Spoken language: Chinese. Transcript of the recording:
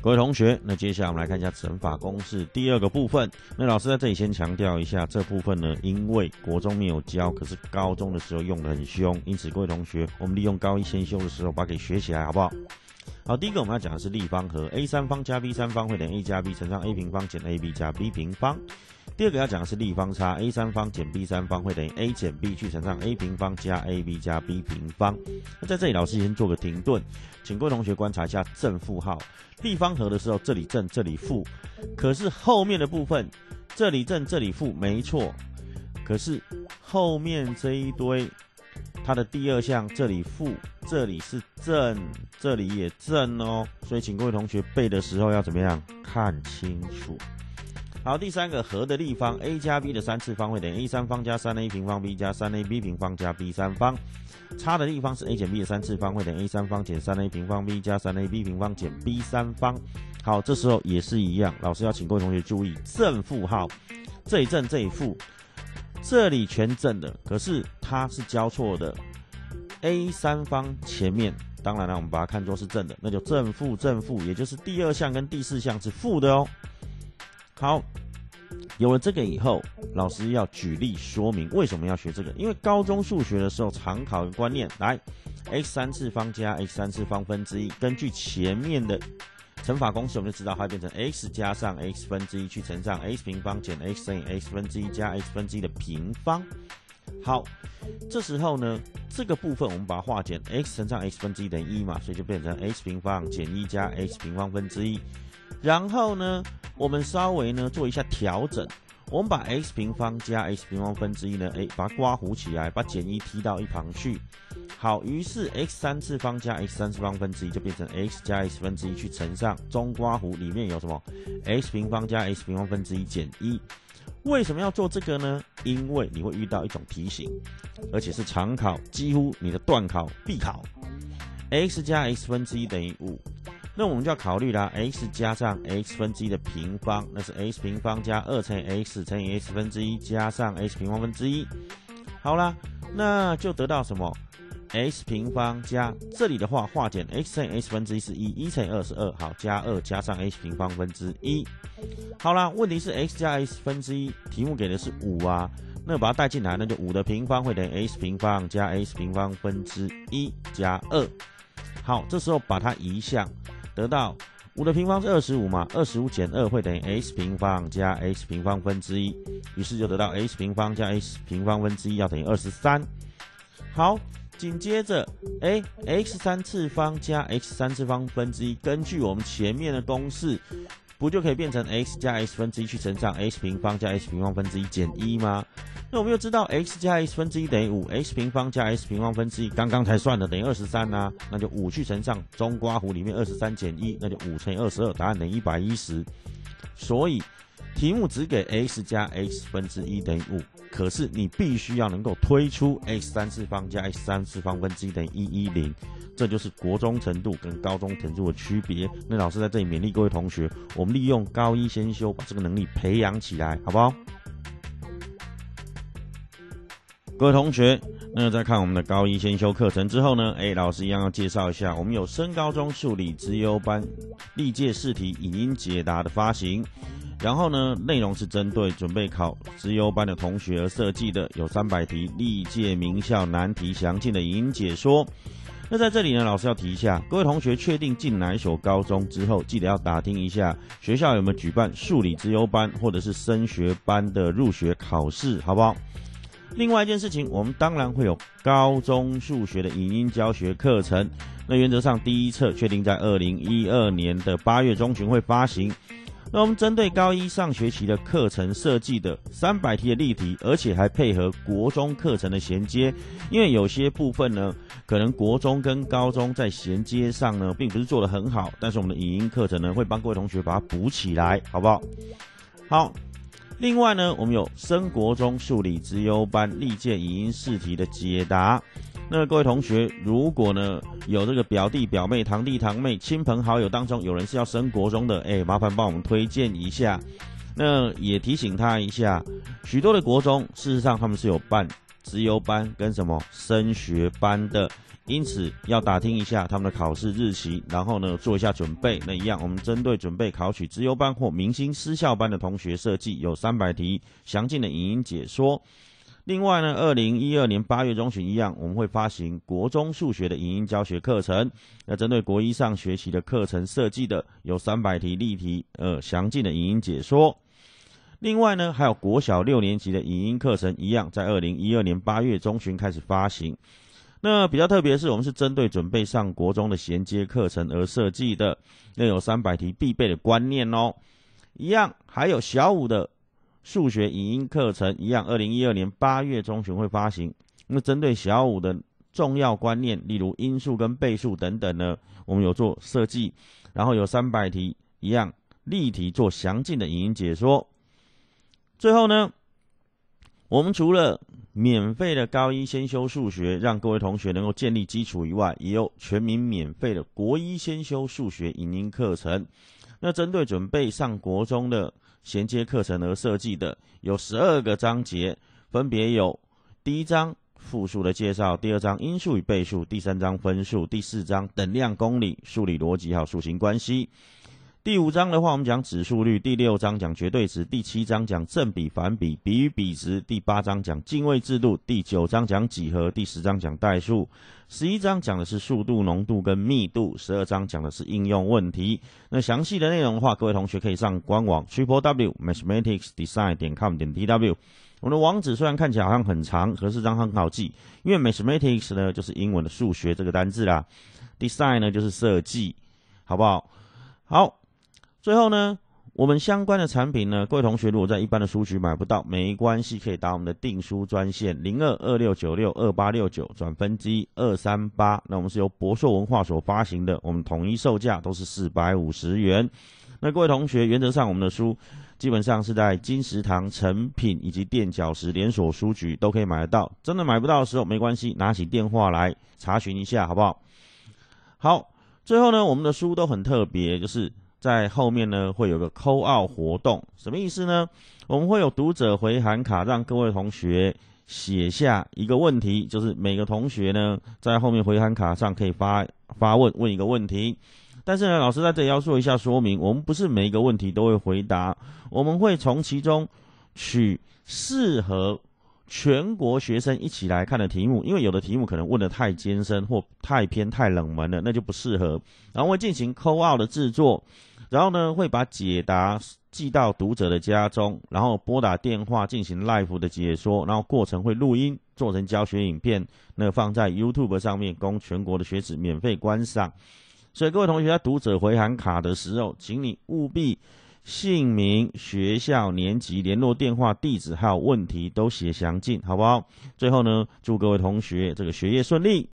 各位同学，那接下来我们来看一下乘法公式第二个部分。那老师在这里先强调一下，这部分呢，因为国中没有教，可是高中的时候用得很凶，因此各位同学，我们利用高一先修的时候把它给学起来，好不好？好，第一个我们要讲的是立方和 a 三方加 b 三方会等于 a 加 b 乘上 a 平方减 ab 加 b 平方。第二个要讲的是立方差 a 三方减 b 三方会等于 a 减 b 去乘上 a 平方加 ab 加 b 平方。那在这里老师先做个停顿，请各位同学观察一下正负号。立方和的时候，这里正这里负，可是后面的部分这里正这里负，没错。可是后面这一堆，它的第二项这里负，这里是正，这里也正哦。所以请各位同学背的时候要怎么样？看清楚。好，第三个和的立方 a 加 b 的3次方会等于 a 三方加 3a 平方 b 加 3ab 平方加 b 三方。差的地方是 a 减 b 的3次方会等于 a 三方减 3a 平方 b 加 3ab 平方减 b 三方。好，这时候也是一样，老师要请各位同学注意正负号，这里正这里负，这里全正的，可是它是交错的。a 三方前面，当然了，我们把它看作是正的，那就正负正负，也就是第二项跟第四项是负的哦。好，有了这个以后，老师要举例说明为什么要学这个。因为高中数学的时候常考的观念，来 x 3次方加 x 3次方分之一，根据前面的乘法公式，我们就知道它会变成 x 加上 x 分之一去乘上 x 平方减 x 乘以 x 分之一加 x 分之一的平方。好，这时候呢，这个部分我们把它化简 x 乘上 x 分之一等于1嘛，所以就变成 x 平方减1加 x 平方分之一。然后呢，我们稍微呢做一下调整，我们把 x 平方加 x 平方分之一呢，把它刮弧起来，把减1踢到一旁去。好，于是 x 3次方加 x 3次方分之一就变成 x 加 x 分之一去乘上中刮弧里面有什么 x 平方加 x 平方分之一减1。为什么要做这个呢？因为你会遇到一种题型，而且是常考，几乎你的段考必考。x 加 x 分之一等于5。那我们就要考虑啦 ，x 加上 x 分之一的平方，那是 x 平方加2乘以 x 乘以 x 分之一加上 x 平方分之一。好啦，那就得到什么 ？x 平方加这里的话化简 x 乘以 x 分之一是1，1乘以2是2，好，加2加上 x 平方分之一。好啦，问题是 x 加 x 分之一，题目给的是5啊，那把它带进来，那就5的平方会等于 x 平方加 x 平方分之一加2。好，这时候把它移项。得到5的平方是25嘛，25减2会等于 x 平方加 x 平方分之一，于是就得到 x 平方加 x 平方分之一要等于23。好，紧接着x 3次方加 x 3次方分之一，根据我们前面的公式，不就可以变成 x 加 x 分之一去乘上 x 平方加 x 平方分之一减1吗？那我们又知道 x 加 x 分之一等于5，x 平方加 x 平方分之一刚刚才算的等于23啊，那就5去乘上中刮弧里面23减1，那就5乘以22，答案等于110。所以题目只给 x 加 x 分之一等于5，可是你必须要能够推出 x 3次方加 x 3次方分之一等于110。这就是国中程度跟高中程度的区别。那老师在这里勉励各位同学，我们利用高一先修，把这个能力培养起来，好不好？各位同学，那在看我们的高一先修课程之后呢，老师一样要介绍一下，我们有升高中数理资优班历届试题影音解答的发行。然后呢，内容是针对准备考资优班的同学而设计的，有300题历届名校难题详尽的影音解说。那在这里呢，老师要提一下，各位同学确定进哪一所高中之后，记得要打听一下学校有没有举办数理资优班或者是升学班的入学考试，好不好？另外一件事情，我们当然会有高中数学的影音教学课程。那原则上第一册确定在2012年的8月中旬会发行。那我们针对高一上学期的课程设计的300题的例题，而且还配合国中课程的衔接，因为有些部分呢，可能国中跟高中在衔接上呢，并不是做得很好，但是我们的影音课程呢，会帮各位同学把它补起来，好不好？好。另外呢，我们有升国中数理资优班历届影音试题的解答。那各位同学，如果呢有这个表弟表妹、堂弟堂妹、亲朋好友当中有人是要升国中的，麻烦帮我们推荐一下。那也提醒他一下，许多的国中事实上他们是有办资优班跟什么升学班的。因此要打听一下他们的考试日期，然后呢做一下准备。那一样，我们针对准备考取资优班或明星私校班的同学设计有300题详尽的影音解说。另外呢，2012年8月中旬一样，我们会发行国中数学的影音教学课程。那针对国一上学期的课程设计的有300题例题详尽的影音解说。另外呢，还有国小6年级的影音课程一样，在2012年8月中旬开始发行。那比较特别的是，我们是针对准备上国中的衔接课程而设计的，那有300题必备的观念哦。一样，还有小5的数学影音课程一样，2012年8月中旬会发行。那针对小5的重要观念，例如因数跟倍数等等呢，我们有做设计，然后有300题一样例题做详尽的影音解说。最后呢，我们除了免费的高一先修数学，让各位同学能够建立基础以外，也有全民免费的国一先修数学影音课程。那针对准备上国中的衔接课程而设计的，有12个章节，分别有第1章复数的介绍，第2章因数与倍数，第3章分数，第4章等量公理、数理逻辑还有数形关系。第5章的话，我们讲指数律；第6章讲绝对值；第7章讲正比、反比、比与比值；第8章讲进位制度；第9章讲几何；第10章讲代数；11章讲的是速度、浓度跟密度；12章讲的是应用问题。那详细的内容的话，各位同学可以上官网 www.mathematicsdesign.com.tw。我们的网址虽然看起来好像很长，可是这样很好记，因为 mathematics 呢就是英文的数学这个单字啦 ，design 呢就是设计，好不好？好。最后呢，我们相关的产品呢，各位同学如果在一般的书局买不到，没关系，可以打我们的订书专线0226962869转分机238。那我们是由博硕文化所发行的，我们统一售价都是450元。那各位同学，原则上我们的书基本上是在金石堂、诚品以及垫脚石连锁书局都可以买得到。真的买不到的时候没关系，拿起电话来查询一下，好不好？好，最后呢，我们的书都很特别，就是在后面呢会有个call out活动，什么意思呢？我们会有读者回函卡，让各位同学写下一个问题，就是每个同学呢在后面回函卡上可以发问一个问题。但是呢，老师在这里要做一下说明，我们不是每一个问题都会回答，我们会从其中取适合全国学生一起来看的题目，因为有的题目可能问得太艰深或太偏太冷门了，那就不适合。然后会进行 call out 的制作，然后呢会把解答寄到读者的家中，然后拨打电话进行 live 的解说，然后过程会录音做成教学影片，那放在 YouTube 上面供全国的学子免费观赏。所以各位同学在读者回函卡的时候，请你务必姓名、学校、年级、联络电话、地址还有问题都写详尽，好不好？最后呢，祝各位同学这个学业顺利。